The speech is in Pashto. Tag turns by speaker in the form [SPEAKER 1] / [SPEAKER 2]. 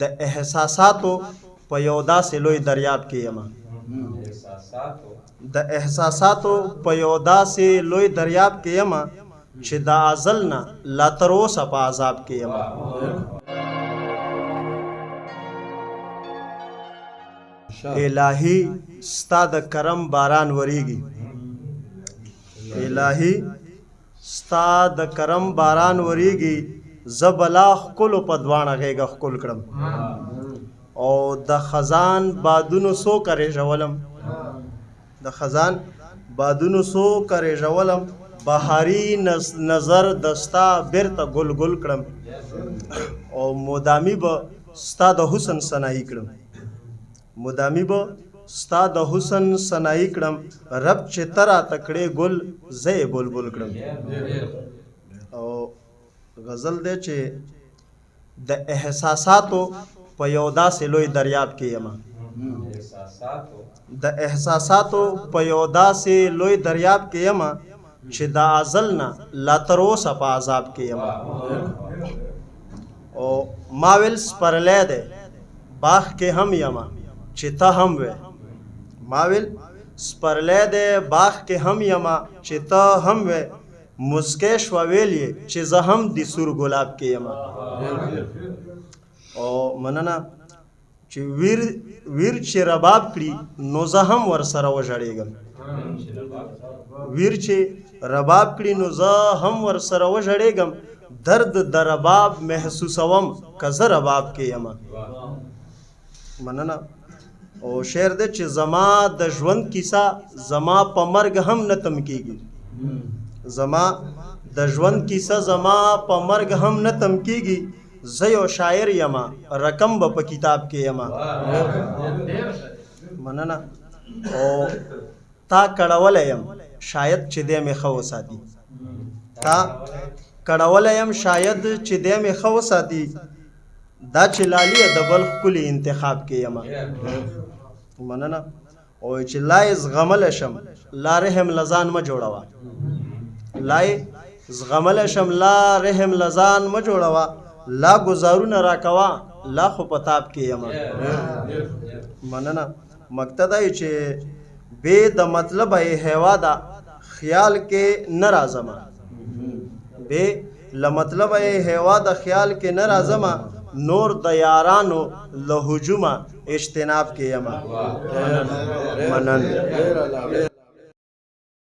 [SPEAKER 1] د احساساتو په یو داسې لوی دریاب کې یمه د احساساتو په یو داسې لوی دریاب کې یمه چې د ازل نه لا تر اوسه په عذاب کې یمه الهی ستا د کرم باران وریږي الهی ستا د کرم باران وریږي زه بلا ښکلو په دواړه غېږه ښکل کړم او د خزان بادونو سو کرې ژولم د خزان بادونو سو کرې ژولم بهاري نظر دستا بیرته ګل ګل کړم او مدامي به ستا د حسن سنایي کړم مدامي به ستا د حسن سنایي کړم رب چې ته راته کړې ګل زه یې بلبل کړم او غزل دی چې د احساساتو په یو داسې لوی دریاب کې یمه د احساساتو په یو داسې لوی دریاب کې یمه چې د ازل نه لا تر اوسه په عذاب کې یمه او ما ویل سپرلی دی باغ کې هم یمه چې ته هم وې ما ویل سپرلی دی باغ کې هم یمه چې ته هم وې مسکی شوه ویل یې چې زه هم د سور ګلاب کې یمه او مننه چې ویر چې رباب کړي نو زه هم ورسره وژړېږم ویر چې رباب کړي نو زه هم ورسره وژړېږم درد د رباب محسوسوم که زه رباب کې یمه مننه او شعر دی چې زما د ژوند کیسه زما په مرګ هم نه تم کېږي زما د ژوند کیسه زما په مرګ هم نه تم کېږي زه یو شاعر یمه رقم به په کتاب کې یمه مننه او تا کړولی یم شاید چې دی مې ښه وساتي تا کړولی یم شاید چې دی مې ښه وساتي دا چې لالیه د بل ښکلي انتخاب کې یمه مننه او چې لا یې زغملی شم لا رحم له ځان مه جوړوه لا یې زغملی شم لا رحم له ځان مه جوړوه لا گزارونه راکوه لا خو په تاب کې یمه مننه مقصد دی چې بې د مطلبه یې هیوا ده خیال کې نه راځمه بې له مطلبه یې هیوا ده خیال کې نه راځمه نور د یارانو له هجومه اجتناب کې یمه مننه